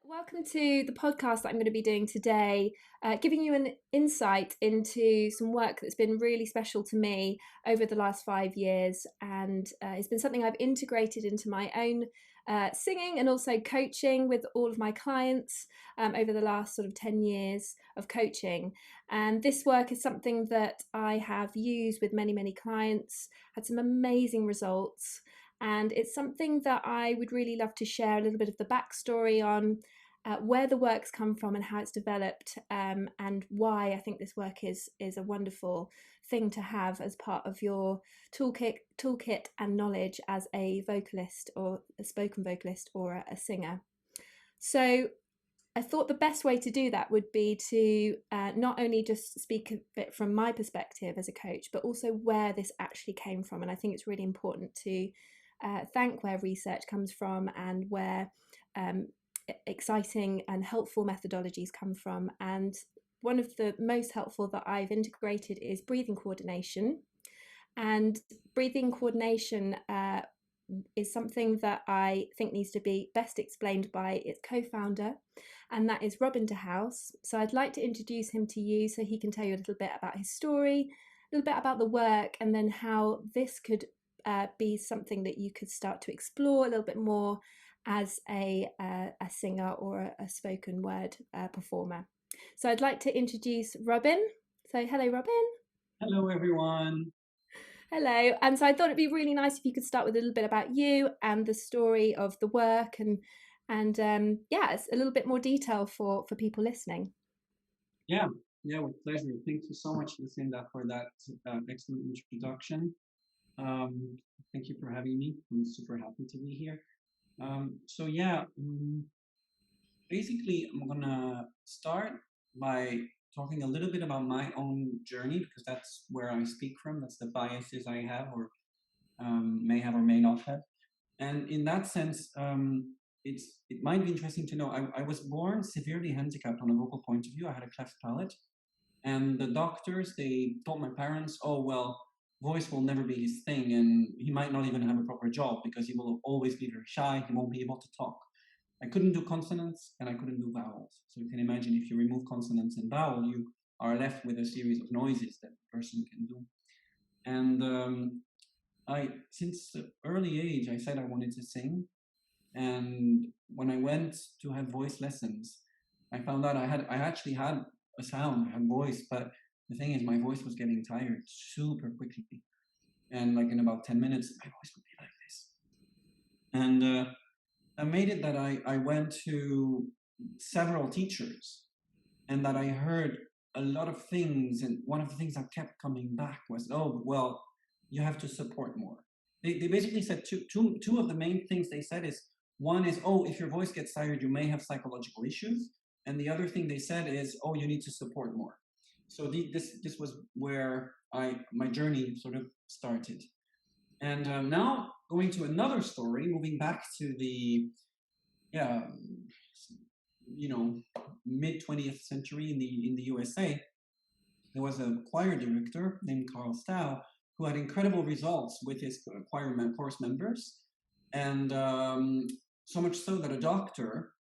Welcome to the podcast that I'm going to be doing today, giving you an insight into some work that's been really special to me over the last 5 years. And it's been something I've integrated into my own singing and also coaching with all of my clients over the last sort of 10 years of coaching. And this work is something that I have used with many, many clients, had some amazing results. And it's something that I would really love to share a little bit of the backstory on, where the work's come from and how it's developed, and why I think this work is a wonderful thing to have as part of your toolkit and knowledge as a vocalist or a spoken vocalist or a singer. So I thought the best way to do that would be to not only just speak of it from my perspective as a coach, but also where this actually came from. And I think it's really important to thank where research comes from and where exciting and helpful methodologies come from. And one of the most helpful that I've integrated is breathing coordination. And breathing coordination is something that I think needs to be best explained by its co-founder, and that is Robin de House. So I'd like to introduce him to you so he can tell you a little bit about his story, a little bit about the work, and then how this could be something that you could start to explore a little bit more as a singer or a spoken word performer. So I'd like to introduce Robin. So hello, Robin. Hello, everyone. Hello. And so I thought it'd be really nice if you could start with a little bit about you and the story of the work, and yeah, it's a little bit more detail for people listening. Yeah, yeah, with pleasure. Thank you so much, Lucinda, for that excellent introduction. Um, Thank you for having me. I'm super happy to be here. So yeah, basically, I'm gonna start by talking a little bit about my own journey because that's where I speak from. That's the biases I have, or may have, or may not have. And in that sense, it might be interesting to know. I was born severely handicapped on a vocal point of view. I had a cleft palate, and the doctors they told my parents, "Oh well, voice will never be his thing, and he might not even have a proper job because he will always be very shy. He won't be able to talk." I couldn't do consonants and I couldn't do vowels. So you can imagine if you remove consonants and vowel, you are left with a series of noises that the person can do. And I, since the early age, I said I wanted to sing. And when I went to have voice lessons, I found out I actually had a sound, I had voice, but the thing is my voice was getting tired super quickly. And like in about 10 minutes, my voice would be like this. And I made it that I went to several teachers and that I heard a lot of things. And one of the things that kept coming back was, oh, well, you have to support more. They basically said two of the main things they said is, one is, oh, if your voice gets tired, you may have psychological issues. And the other thing they said is, oh, you need to support more. So this was where my journey sort of started. And now going to another story, moving back to the yeah, you know, mid 20th century in the USA, there was a choir director named Carl Stow who had incredible results with his chorus members, and so much so that a doctor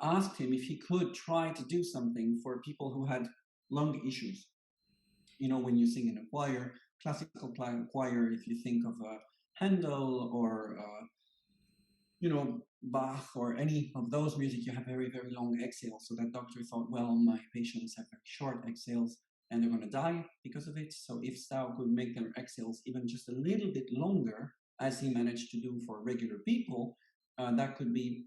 asked him if he could try to do something for people who had lung issues. You know, when you sing in a choir, classical choir, if you think of Handel or Bach or any of those music, you have very, very long exhales. So that doctor thought, well, my patients have very short exhales and they're going to die because of it. So if Stow could make their exhales even just a little bit longer, as he managed to do for regular people, that could be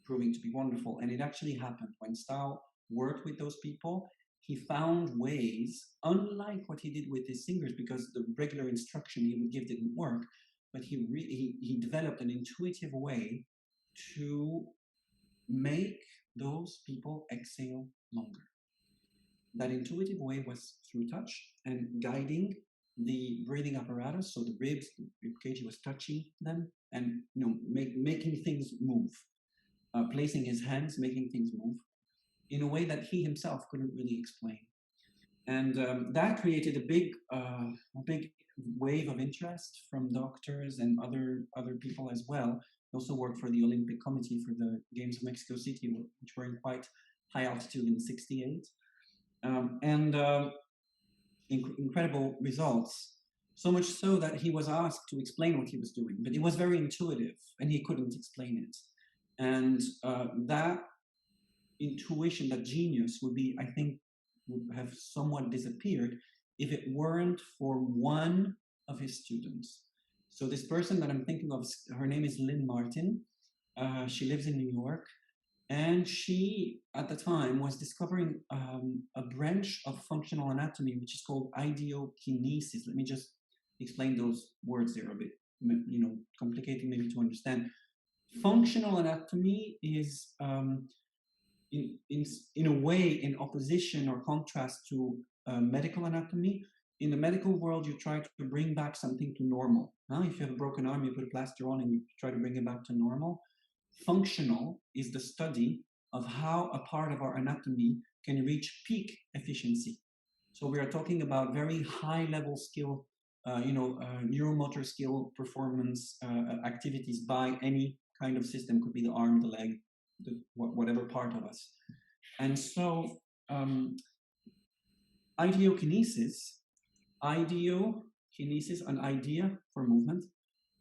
proving to be wonderful. And it actually happened. When Stow worked with those people, he found ways, unlike what he did with his singers, because the regular instruction he would give didn't work, but he developed an intuitive way to make those people exhale longer. That intuitive way was through touch and guiding the breathing apparatus, so the ribs, the rib cage, he was touching them and making things move, placing his hands, making things move in a way that he himself couldn't really explain. And that created a big wave of interest from doctors and other people as well. I also worked for the Olympic Committee for the Games of Mexico City, which were in quite high altitude in '68, and incredible results. So much so that he was asked to explain what he was doing, but it was very intuitive, and he couldn't explain it. And that intuition, that genius, would be, I think, would have somewhat disappeared if it weren't for one of his students. So this person that I'm thinking of, her name is Lynn Martin. She lives in New York, and she, at the time, was discovering a branch of functional anatomy, which is called ideokinesis. Let me just explain those words. They're a bit, complicated maybe to understand. Functional anatomy is in a way in opposition or contrast to medical anatomy. In the medical world, you try to bring back something to normal. If you have a broken arm, you put a plaster on and you try to bring it back to normal. Functional is the study of how a part of our anatomy can reach peak efficiency. So we are talking about very high level skill, neuromotor skill performance activities by any kind of system. Could be the arm, the leg, whatever part of us. And so ideokinesis, an idea for movement,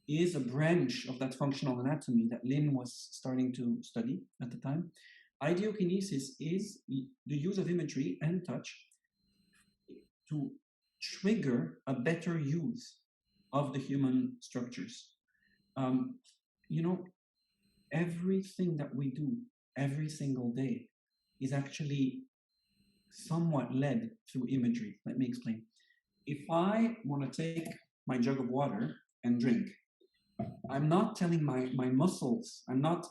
is a branch of that functional anatomy that Lynn was starting to study at the time. Ideokinesis is the use of imagery and touch to trigger a better use of the human structures. Everything that we do every single day is actually somewhat led through imagery. Let me explain. If I want to take my jug of water and drink, I'm not telling my muscles, I'm not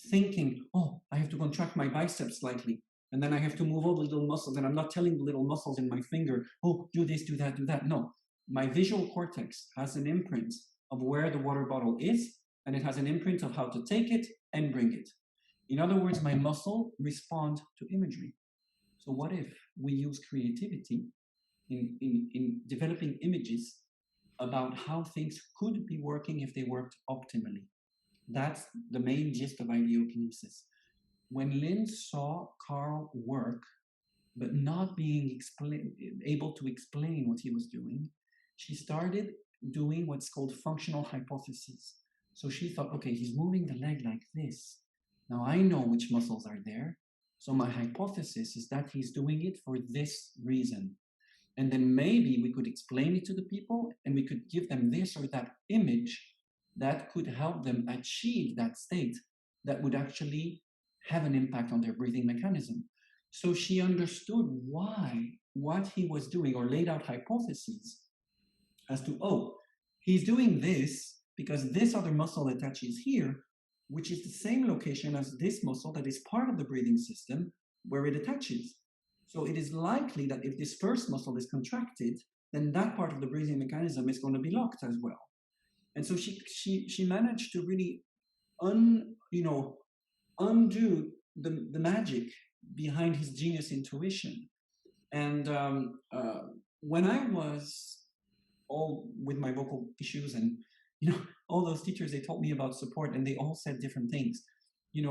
thinking, oh, I have to contract my biceps slightly, and then I have to move all the little muscles, and I'm not telling the little muscles in my finger, oh, do this, do that, do that. No, my visual cortex has an imprint of where the water bottle is, and it has an imprint of how to take it and bring it. In other words, my muscle respond to imagery. So what if we use creativity in developing images about how things could be working if they worked optimally? That's the main gist of ideokinesis. When Lynn saw Carl work, but not being able to explain what he was doing, she started doing what's called functional hypotheses. So she thought, okay, he's moving the leg like this. Now I know which muscles are there. So my hypothesis is that he's doing it for this reason. And then maybe we could explain it to the people and we could give them this or that image that could help them achieve that state that would actually have an impact on their breathing mechanism. So she understood why what he was doing, or laid out hypotheses as to, oh, he's doing this because this other muscle attaches here, which is the same location as this muscle that is part of the breathing system where it attaches. So it is likely that if this first muscle is contracted, then that part of the breathing mechanism is going to be locked as well. And so she managed to really undo the magic behind his genius intuition. And when I was all with my vocal issues, and all those teachers, they told me about support, and they all said different things. It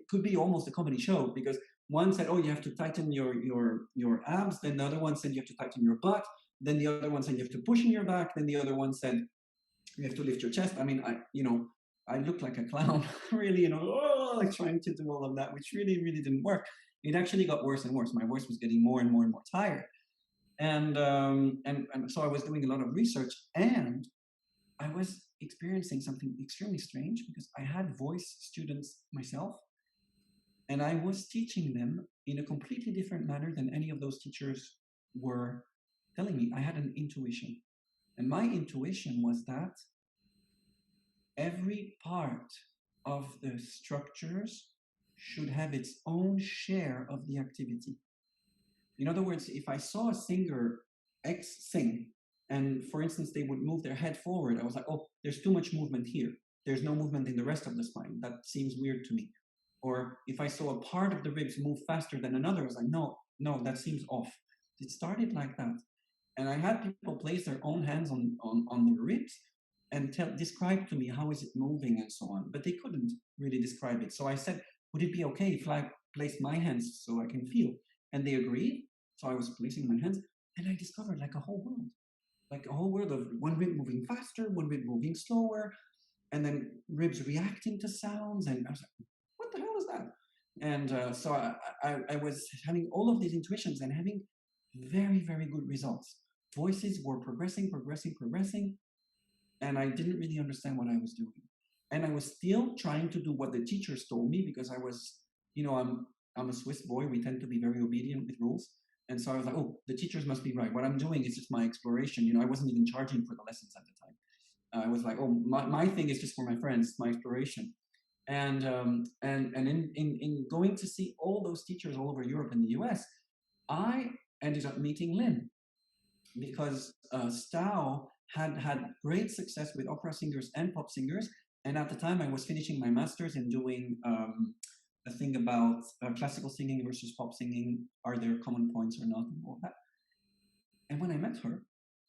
could be almost a comedy show, because one said, oh, you have to tighten your abs, then the other one said you have to tighten your butt, then the other one said you have to push in your back, then the other one said you have to lift your chest. I looked like a clown, really, like trying to do all of that, which really, really didn't work. It actually got worse and worse. My voice was getting more and more and more tired. And so I was doing a lot of research, and I was experiencing something extremely strange, because I had voice students myself, and I was teaching them in a completely different manner than any of those teachers were telling me. I had an intuition, and my intuition was that every part of the structures should have its own share of the activity. In other words, if I saw a singer X sing, and for instance, they would move their head forward, I was like, oh, there's too much movement here. There's no movement in the rest of the spine. That seems weird to me. Or if I saw a part of the ribs move faster than another, I was like, no, no, that seems off. It started like that. And I had people place their own hands on the ribs and describe to me how is it moving and so on. But they couldn't really describe it. So I said, would it be okay if I placed my hands so I can feel? And they agreed. So I was placing my hands and I discovered like a whole world of one rib moving faster, one rib moving slower, and then ribs reacting to sounds. And I was like, what the hell is that? And so I was having all of these intuitions and having very, very good results. Voices were progressing, progressing, progressing, and I didn't really understand what I was doing. And I was still trying to do what the teachers told me because I was, I'm a Swiss boy. We tend to be very obedient with rules. And so I was like, oh, the teachers must be right. What I'm doing is just my exploration. I wasn't even charging for the lessons at the time. I was like, oh, my thing is just for my friends, my exploration. And in going to see all those teachers all over Europe and the US, I ended up meeting Lynn because Stow had great success with opera singers and pop singers. And at the time, I was finishing my master's and doing a thing about classical singing versus pop singing. Are there common points or not? And all that. And when I met her,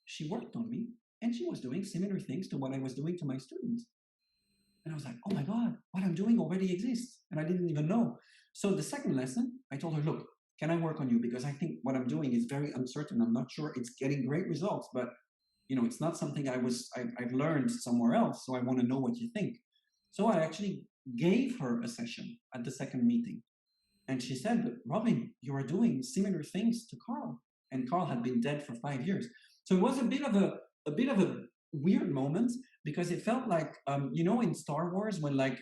she worked on me and she was doing similar things to what I was doing to my students. And I was like, oh my God, what I'm doing already exists. And I didn't even know. So the second lesson, I told her, look, can I work on you? Because I think what I'm doing is very uncertain. I'm not sure it's getting great results, but it's not something I've learned somewhere else. So I want to know what you think. So I actually gave her a session at the second meeting. And she said, Robin, you are doing similar things to Carl. And Carl had been dead for 5 years. So it was a bit of a weird moment because it felt like, in Star Wars when the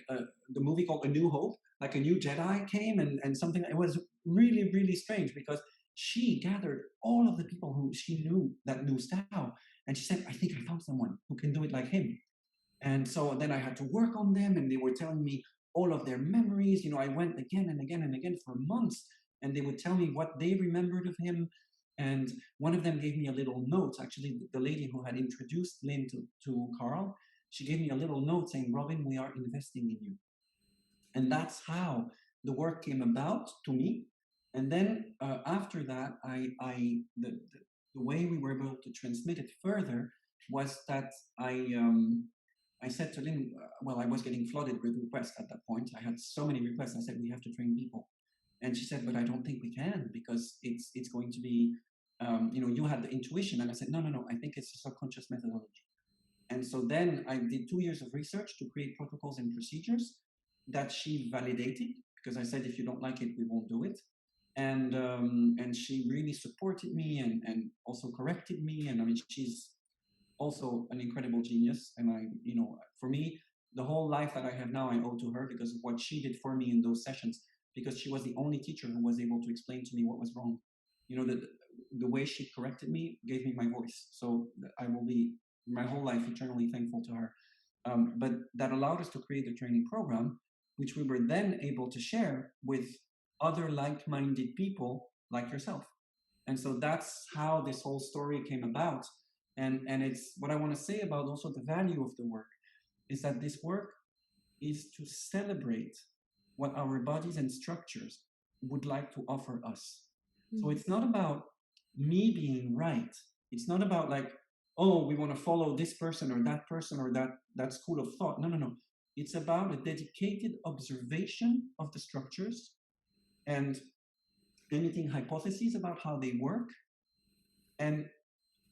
movie called A New Hope, like a new Jedi came and something, it was really, really strange because she gathered all of the people who she knew that knew Stow. And she said, I think I found someone who can do it like him. And so then I had to work on them and they were telling me all of their memories. I went again and again and again for months and they would tell me what they remembered of him. And one of them gave me a little note, actually, the lady who had introduced Lynn to Carl, she gave me a little note saying, Robin, we are investing in you. And that's how the work came about to me. And then after that, the way we were able to transmit it further was that I said to Lynn, well, I was getting flooded with requests at that point. I had so many requests. I said, we have to train people. And she said, but I don't think we can because it's going to be, you had the intuition. And I said, no, I think it's a subconscious methodology. And so then I did 2 years of research to create protocols and procedures that she validated because I said, if you don't like it, we won't do it. And she really supported me and also corrected me. And I mean, she's also an incredible genius. And for me, the whole life that I have now, I owe to her because of what she did for me in those sessions, because she was the only teacher who was able to explain to me what was wrong. The way she corrected me gave me my voice. So I will be my whole life eternally thankful to her. But that allowed us to create a training program, which we were then able to share with other like-minded people like yourself. And so that's how this whole story came about. And it's what I want to say about also the value of the work is that this work is to celebrate what our bodies and structures would like to offer us. So it's not about me being right. It's not about like, oh, we want to follow this person or that school of thought. No. It's about a dedicated observation of the structures and emitting hypotheses about how they work and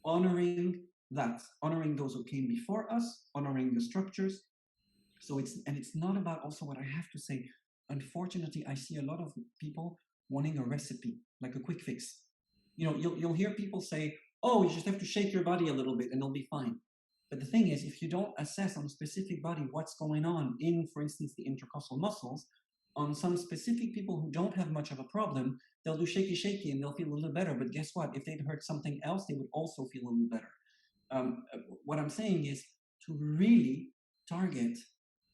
honoring those who came before us, honoring the structures. So it's not about also what I have to say. Unfortunately, I see a lot of people wanting a recipe, like a quick fix. You'll hear people say, oh, you just have to shake your body a little bit and it'll be fine. But the thing is, if you don't assess on a specific body what's going on in, for instance, the intercostal muscles, on some specific people who don't have much of a problem, they'll do shaky and they'll feel a little better. But guess what? If they'd heard something else, they would also feel a little better. What I'm saying is to really target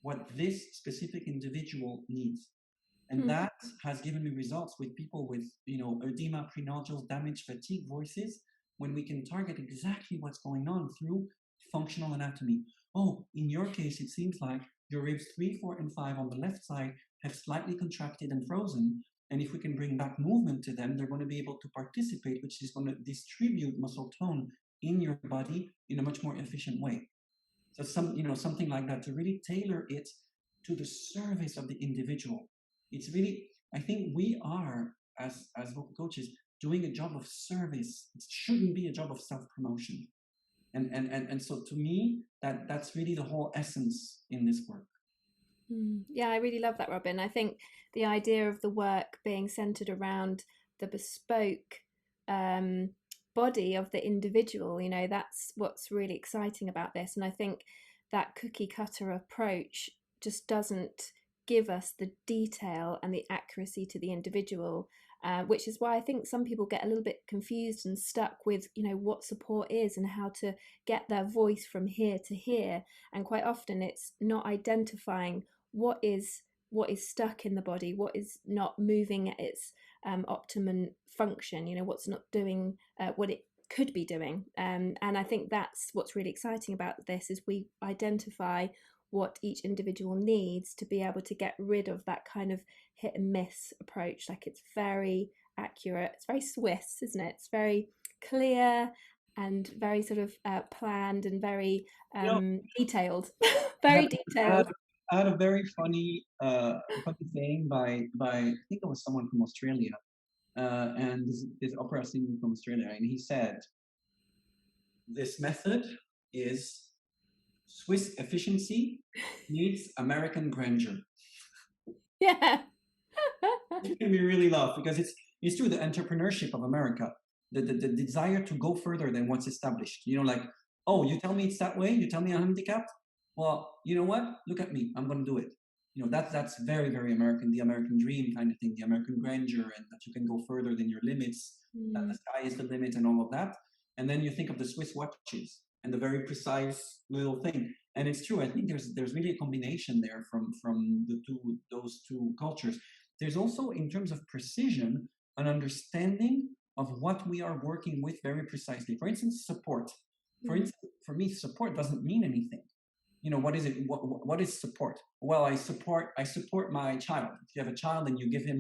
what this specific individual needs. And that has given me results with people with, edema, prenodules, damaged, fatigue voices, when we can target exactly what's going on through functional anatomy. Oh, in your case, it seems like your ribs 3, 4, and 5 on the left side have slightly contracted and frozen, And if we can bring back movement to them, they're going to be able to participate, which is going to distribute muscle tone in your body in a much more efficient way. So something like that, to really tailor it to the service of the individual. It's really, I think we are, as vocal coaches, doing a job of service. It shouldn't be a job of self-promotion. And so to me, that's really the whole essence in this work. Yeah, I really love that, Robin. I think the idea of the work being centered around the bespoke um, body of the individual, that's what's really exciting about this. And I think that cookie cutter approach just doesn't give us the detail and the accuracy to the individual. Which is why I think some people get a little bit confused and stuck with, what support is and how to get their voice from here to here. And quite often it's not identifying what is stuck in the body, what is not moving at its optimum function, what's not doing what it could be doing. And I think that's what's really exciting about this, is we identify what each individual needs to be able to get rid of that kind of hit and miss approach. Like, it's very accurate, it's very Swiss, isn't it? It's very clear and very sort of planned and very You know, detailed. I Very had, detailed. I had a very funny saying by I think it was someone from Australia, and this opera singer from Australia, and he said, "This method is Swiss efficiency meets American grandeur." Yeah. It made me really laugh because it's true, the entrepreneurship of America, the desire to go further than what's established. Like, oh, you tell me it's that way, you tell me I'm handicapped. Well, you know what? Look at me, I'm gonna do it. That's very, very American, the American dream kind of thing, the American grandeur, and that you can go further than your limits, that the Mm, sky is the limit, and all of that. And then you think of the Swiss watches and the very precise little thing. And it's true. I think there's really a combination there from those two cultures. There's also, in terms of precision, an understanding of what we are working with very precisely. For instance, support. For mm, instance, for me, support doesn't mean anything. What is it? What is support? Well, I support my child. If you have a child and you give him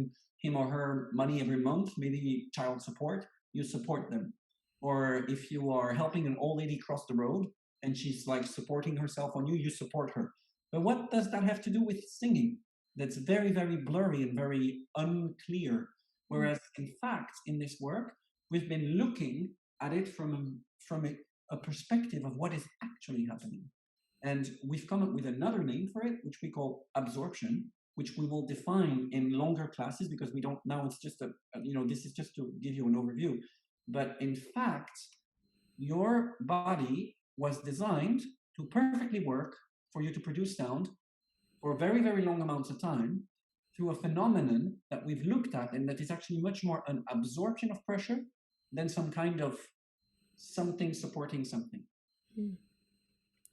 or her money every month, maybe child support, you support them. Or if you are helping an old lady cross the road and she's like supporting herself on you, you support her. But what does that have to do with singing? That's very, very blurry and very unclear. mm, Whereas, in fact, in this work, we've been looking at it from a perspective of what is actually happening. And we've come up with another name for it, which we call absorption, which we will define in longer classes, because we don't now, it's just this is just to give you an overview. But in fact, your body was designed to perfectly work for you to produce sound for very, very long amounts of time through a phenomenon that we've looked at, and that is actually much more an absorption of pressure than some kind of something supporting something. mm.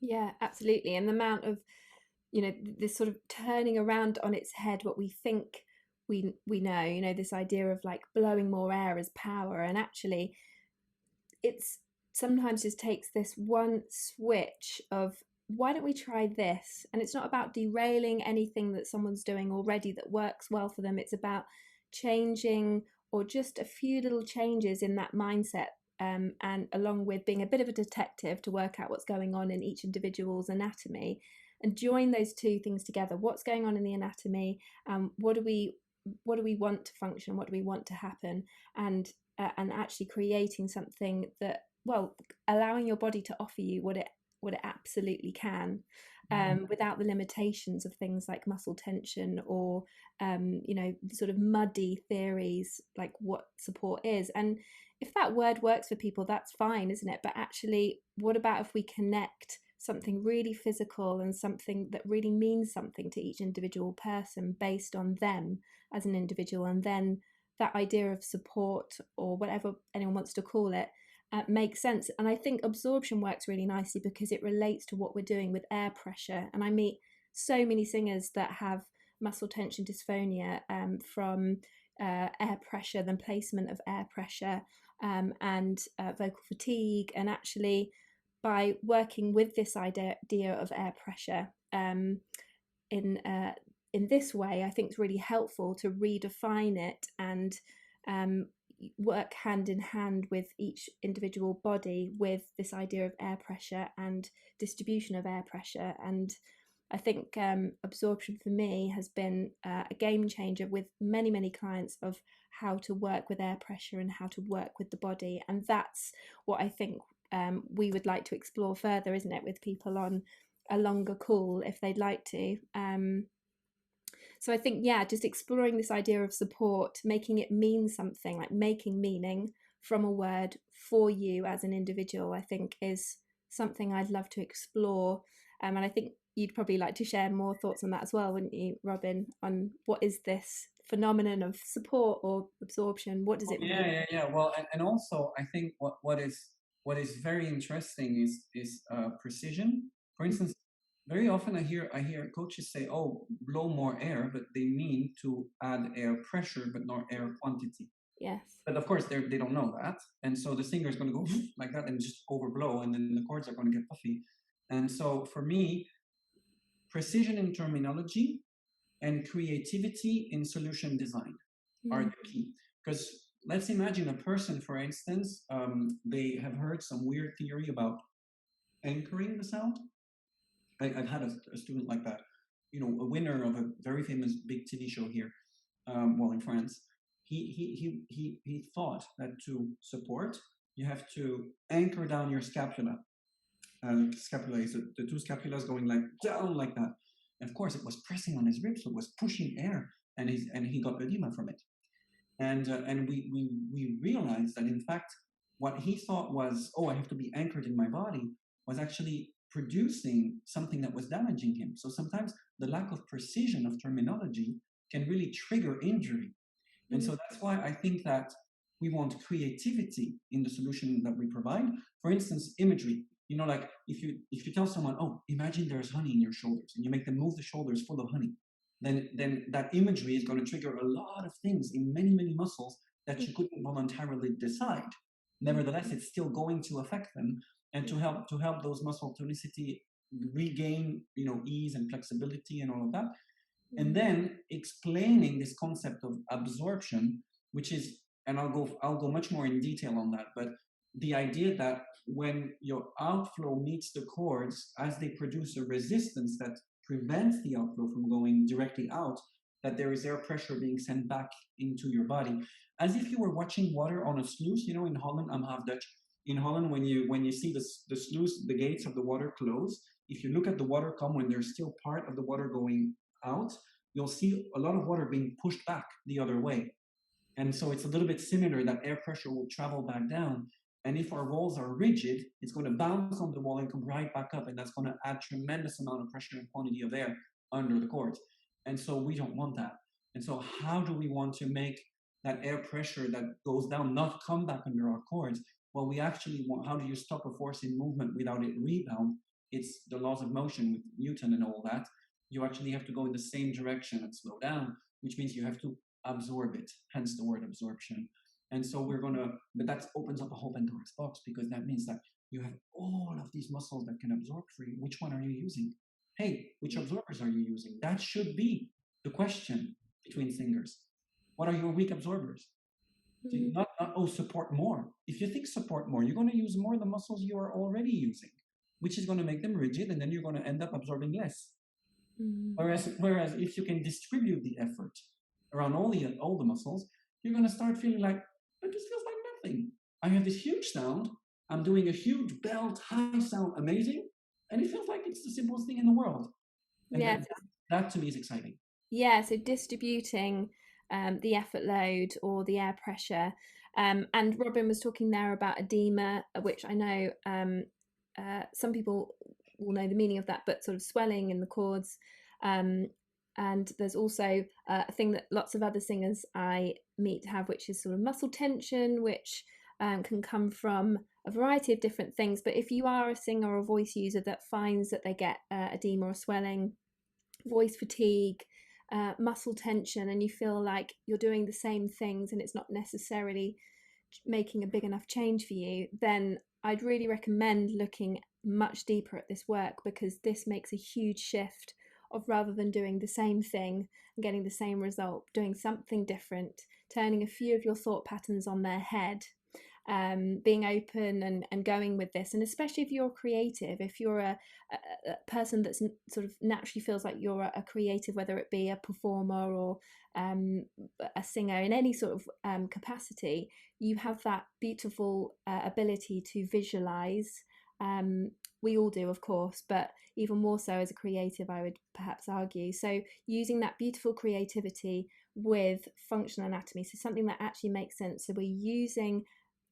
Yeah, absolutely. And the amount of, this sort of turning around on its head what we think we know, this idea of like blowing more air as power. And actually, it's sometimes just takes this one switch of, why don't we try this? And it's not about derailing anything that someone's doing already that works well for them. It's about changing, or just a few little changes in that mindset. And along with being a bit of a detective to work out what's going on in each individual's anatomy, and join those two things together. What's going on in the anatomy? What do we want to function? What do we want to happen? And actually creating something that, well, allowing your body to offer you what it absolutely can, without the limitations of things like muscle tension, or sort of muddy theories like what support is. And if that word works for people, that's fine, isn't it? But actually, what about if we connect something really physical and something that really means something to each individual person based on them as an individual, and then that idea of support, or whatever anyone wants to call it, makes sense. And I think absorption works really nicely because it relates to what we're doing with air pressure. And I meet so many singers that have muscle tension dysphonia, from air pressure, the placement of air pressure, and vocal fatigue. And actually, by working with this idea of air pressure, in in this way, I think it's really helpful to redefine it and um, work hand in hand with each individual body with this idea of air pressure and distribution of air pressure. And I think absorption for me has been a game changer with many, many clients of how to work with air pressure and how to work with the body. And that's what I think we would like to explore further, isn't it, with people on a longer call if they'd like to. So I think, yeah, just exploring this idea of support, making it mean something, like making meaning from a word for you as an individual, I think is something I'd love to explore. And I think you'd probably like to share more thoughts on that as well, wouldn't you, Robin, on what is this phenomenon of support or absorption? What does Well, it yeah, mean? yeah, yeah. Well, and also I think what is very interesting is precision. For instance, very often I hear coaches say, "Oh, blow more air," but they mean to add air pressure, but not air quantity. Yes. But of course, they don't know that, and so the singer is going to go like that and just overblow, and then the chords are going to get puffy. And so for me, precision in terminology and creativity in solution design are Mm. the key. Because let's imagine a person, for instance, they have heard some weird theory about anchoring the sound. I've had a student like that, a winner of a very famous big TV show here, well, in France. He thought that to support, you have to anchor down your scapula. Scapula is the two scapulas going like down like that. And of course, it was pressing on his ribs, so it was pushing air, and he got edema from it. And we realized that in fact what he thought was, oh, I have to be anchored in my body, was actually producing something that was damaging him. So sometimes the lack of precision of terminology can really trigger injury. And Mm. so that's why I think that we want creativity in the solution that we provide. For instance, imagery. Like if you tell someone, oh, imagine there's honey in your shoulders, and you make them move the shoulders full of honey, then that imagery is going to trigger a lot of things in many, many muscles that you couldn't voluntarily decide. Mm. Nevertheless, it's still going to affect them, and to help those muscle tonicity regain, ease and flexibility and all of that, and Mm. then explaining this concept of absorption, which is, and I'll go much more in detail on that, but the idea that when your outflow meets the cords, as they produce a resistance that prevents the outflow from going directly out, that there is air pressure being sent back into your body, as if you were watching water on a sluice. In Holland, I'm half Dutch. In Holland, when you see the sluice, the gates of the water close, if you look at the water come when there's still part of the water going out, you'll see a lot of water being pushed back the other way. And so it's a little bit similar, that air pressure will travel back down. And if our walls are rigid, it's going to bounce on the wall and come right back up. And that's going to add tremendous amount of pressure and quantity of air under the cords. And so we don't want that. And so how do we want to make that air pressure that goes down not come back under our cords? Well, we actually want, how do you stop a force in movement without it rebound? It's the laws of motion with Newton and all that. You actually have to go in the same direction and slow down, which means you have to absorb it, hence the word absorption. And so but that opens up a whole Pandora's box, because that means that you have all of these muscles that can absorb for you. Which one are you using? Hey, which absorbers are you using? That should be the question between singers. What are your weak absorbers? Mm. Not, oh, support more. If you think support more, you're going to use more the muscles you are already using, which is going to make them rigid, and then you're going to end up absorbing less. Mm. Whereas if you can distribute the effort around all the muscles, you're going to start feeling like, but this feels like nothing. I have this huge sound. I'm doing a huge belt, high sound, amazing, and it feels like it's the simplest thing in the world. And Yeah. that to me is exciting. Yeah, so distributing the effort load or the air pressure. And Robin was talking there about edema, which I know some people will know the meaning of that, but sort of swelling in the cords. Um, and there's also a thing that lots of other singers I meet have, which is sort of muscle tension, which can come from a variety of different things. But if you are a singer or a voice user that finds that they get edema or swelling, voice fatigue, muscle tension, and you feel like you're doing the same things and it's not necessarily making a big enough change for you, then I'd really recommend looking much deeper at this work, because this makes a huge shift of, rather than doing the same thing and getting the same result, doing something different, turning a few of your thought patterns on their head, being open and going with this. And especially if you're creative, if you're a person that's sort of naturally feels like you're a creative, whether it be a performer or um, a singer in any sort of capacity, you have that beautiful ability to visualize. Um, we all do, of course, but even more so as a creative, I would perhaps argue. So, using that beautiful creativity with functional anatomy, so something that actually makes sense. So, we're using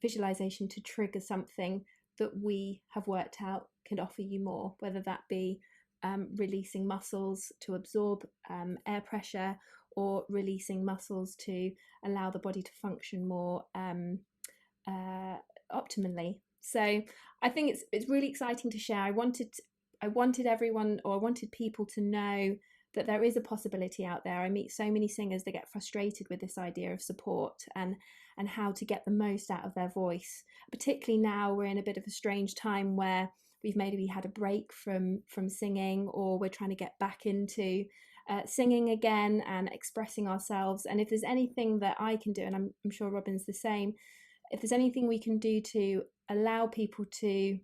visualization to trigger something that we have worked out can offer you more, whether that be releasing muscles to absorb air pressure, or releasing muscles to allow the body to function more uh, optimally. So I think it's really exciting to share. I wanted everyone, or I wanted people to know that there is a possibility out there. I meet so many singers that get frustrated with this idea of support and how to get the most out of their voice. Particularly now we're in a bit of a strange time where we've maybe had a break from singing, or we're trying to get back into singing again and expressing ourselves. And if there's anything that I can do, and I'm sure Robin's the same, if there's anything we can do to allow people to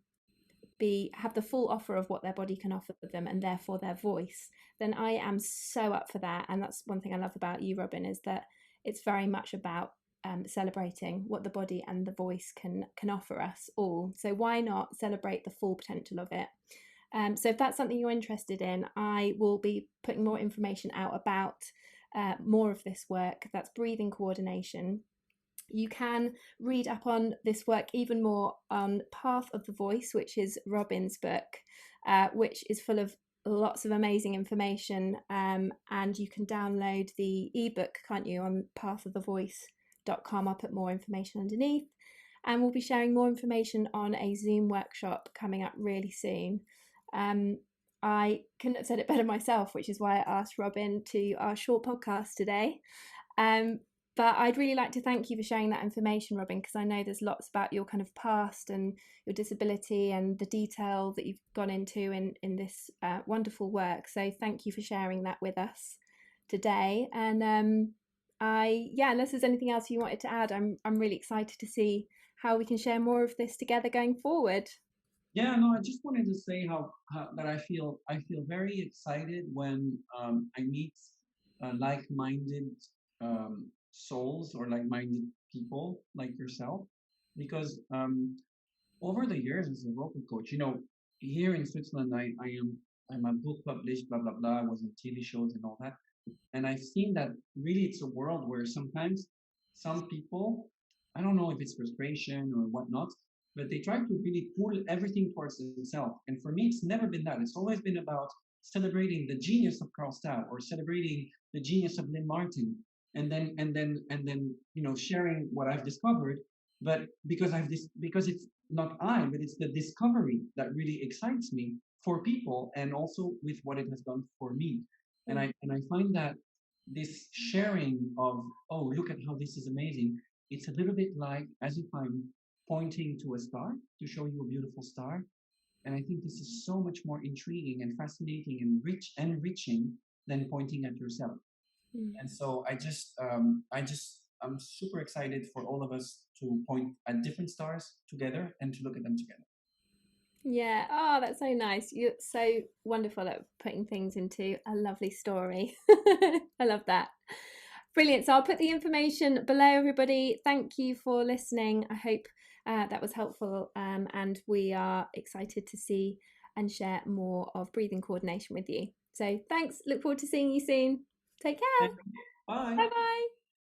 have the full offer of what their body can offer them, and therefore their voice, then I am so up for that. And that's one thing I love about you, Robin, is that it's very much about celebrating what the body and the voice can offer us all. So why not celebrate the full potential of it? So if that's something you're interested in, I will be putting more information out about more of this work. That's breathing coordination. You can read up on this work even more on Path of the Voice, which is Robin's book, which is full of lots of amazing information. And you can download the ebook, can't you, on pathofthevoice.com. I'll put more information underneath. And we'll be sharing more information on a Zoom workshop coming up really soon. I couldn't have said it better myself, which is why I asked Robin to our short podcast today. Um, but I'd really like to thank you for sharing that information, Robin, because I know there's lots about your kind of past and your disability and the detail that you've gone into in this wonderful work. So thank you for sharing that with us today. And unless there's anything else you wanted to add, I'm really excited to see how we can share more of this together going forward. Yeah, no, I just wanted to say how that I feel very excited when I meet like-minded souls, or like-minded people like yourself, because over the years as a vocal coach, here in Switzerland, I'm a book published, blah blah blah. I was on TV shows and all that, and I've seen that really it's a world where sometimes some people, I don't know if it's frustration or whatnot, but they try to really pull everything towards themselves. And for me, it's never been that. It's always been about celebrating the genius of Carl Stout, or celebrating the genius of Lynn Martin, and then sharing what I've discovered. But because it's not I, but it's the discovery that really excites me for people, and also with what it has done for me. And I find that this sharing of, oh, look at how this is amazing, it's a little bit like as if I'm pointing to a star to show you a beautiful star. And I think this is so much more intriguing and fascinating and enriching than pointing at yourself. Mm. And so I'm super excited for all of us to point at different stars together and to look at them together. Yeah. Oh, that's so nice. You're so wonderful at putting things into a lovely story. I love that. Brilliant. So I'll put the information below, everybody. Thank you for listening. I hope that was helpful. And we are excited to see and share more of breathing coordination with you. So thanks. Look forward to seeing you soon. Take care. Bye. Bye bye.